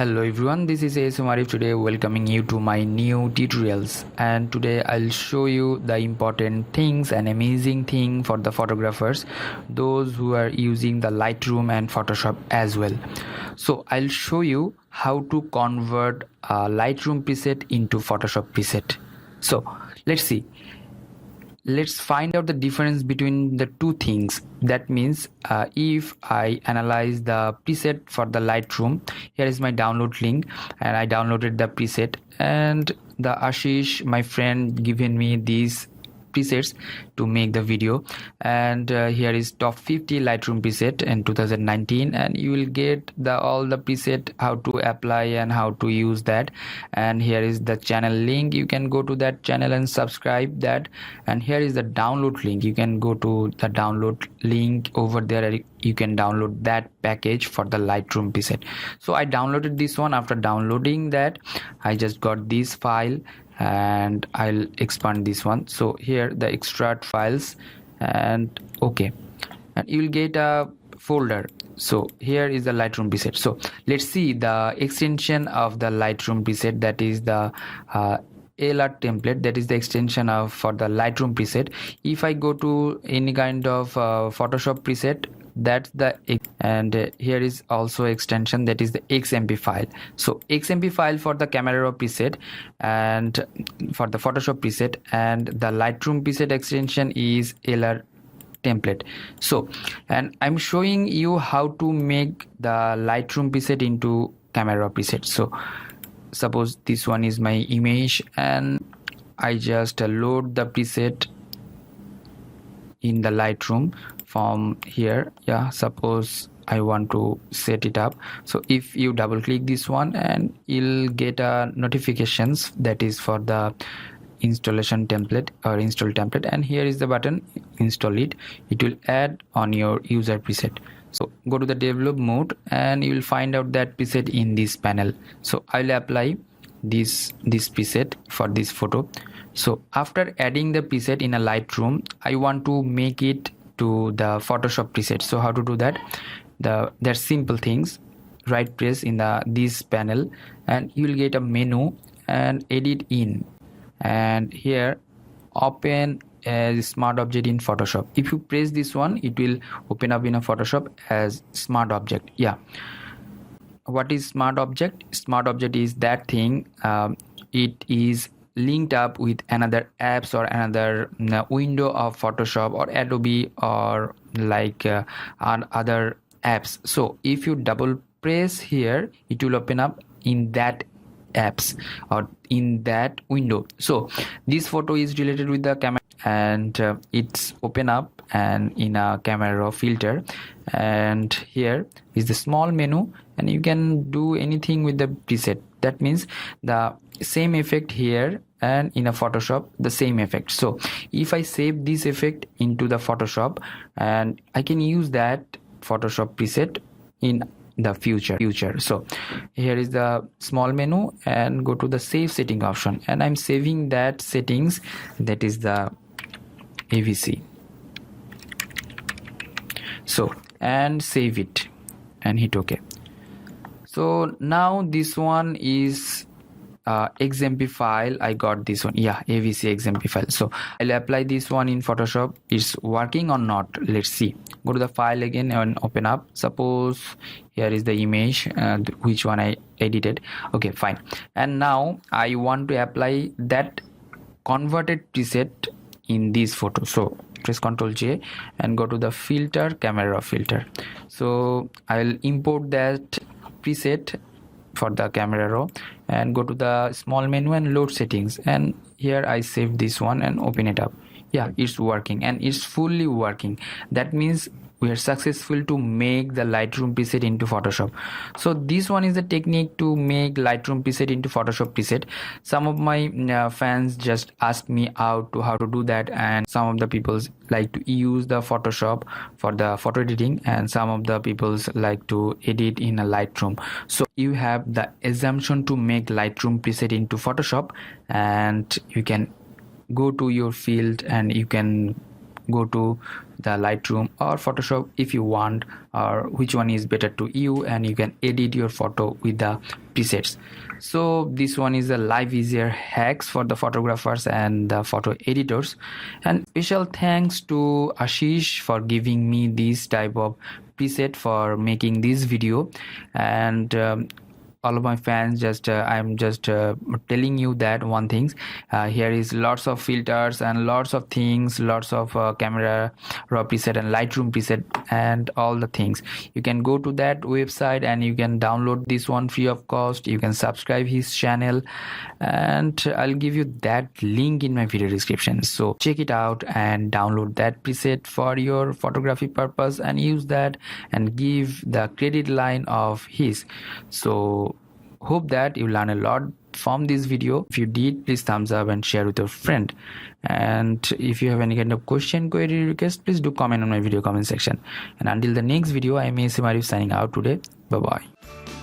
Hello everyone, this is ASM Arif today welcoming you to my new tutorials, and today I'll show you the important things and amazing thing for the photographers, those who are using the Lightroom and Photoshop as well. So I'll show you how to convert a Lightroom preset into Photoshop preset. So let's see. Let's find out the difference between the two things. That means if I analyze the preset for the Lightroom, here is my download link and I downloaded the preset, and the Ashish, my friend, given me these presets to make the video, and here is top 50 Lightroom preset in 2019, and you will get all the preset, how to apply and how to use that. And here is the channel link, you can go to that channel and subscribe that. And here is the download link, you can go to the download link over there, you can download that package for the Lightroom preset. So I downloaded this one. After downloading that, I just got this file and I'll expand this one. So here the extract files, and okay, and you will get a folder. So here is the Lightroom preset. So let's see the extension of the Lightroom preset, that is the LR template, that is the extension of for the Lightroom preset. If I go to any kind of Photoshop preset, that's the, and here is also extension, that is the XMP file. So XMP file for the camera raw preset and for the Photoshop preset, and the Lightroom preset extension is LR template. So, and I'm showing you how to make the Lightroom preset into camera raw preset. So suppose this one is my image and I just load the preset in the Lightroom from here. Yeah, suppose I want to set it up. So if you double click this one, and you'll get a notifications, that is for the installation template or install template, and here is the button, install it. It will add on your user preset. So go to the develop mode and you will find out that preset in this panel. So I'll apply this preset for this photo. So after adding the preset in a Lightroom, I want to make it to the Photoshop preset. So how to do that? There's simple things. Right press in this panel and you will get a menu and edit in, and here open as smart object in Photoshop. If you press this one, it will open up in a Photoshop as smart object. Yeah, what is smart object? Smart object is that thing, it is linked up with another apps or another window of Photoshop or Adobe or like other apps. So if you double press here, it will open up in that apps or in that window. So this photo is related with the camera, and it's open up and in a camera raw filter, and here is the small menu, and you can do anything with the preset. That means the same effect here, and in a Photoshop the same effect. So if I save this effect into the Photoshop, and I can use that Photoshop preset in the future. So here is the small menu, and go to the save setting option, and I'm saving that settings, that is the AVC. So and save it and hit OK. So now this one is XMP file. I got this one, yeah, AVC XMP file. So I'll apply this one in Photoshop. It's working or not, let's see. Go to the file again and open up. Suppose here is the image, which one I edited. Okay, fine. And now I want to apply that converted preset in this photo. So press Ctrl J and go to the filter, camera raw filter. So I'll import that preset for the camera raw and go to the small menu and load settings, and here I save this one and open it up. Yeah, it's working, and it's fully working. That means we are successful to make the Lightroom preset into Photoshop. So this one is the technique to make Lightroom preset into Photoshop preset. Some of my fans just asked me how to do that, and some of the people like to use the Photoshop for the photo editing, and some of the people like to edit in a Lightroom. So you have the assumption to make Lightroom preset into Photoshop, and you can go to your field and you can go to the Lightroom or Photoshop if you want, or which one is better to you, and you can edit your photo with the presets. So this one is a live easier hacks for the photographers and the photo editors. And special thanks to Ashish for giving me this type of preset for making this video. And all of my fans, I'm just telling you that one thing, here is lots of filters and lots of things, lots of camera raw preset and Lightroom preset and all the things. You can go to that website and you can download this one free of cost. You can subscribe his channel, and I'll give you that link in my video description. So check it out and download that preset for your photography purpose and use that and give the credit line of his. So hope that you learn a lot from this video. If you did, please thumbs up and share with your friend. And if you have any kind of question, query, request, please do comment on my video comment section. And until the next video, I'm ASM Arif signing out today. Bye bye.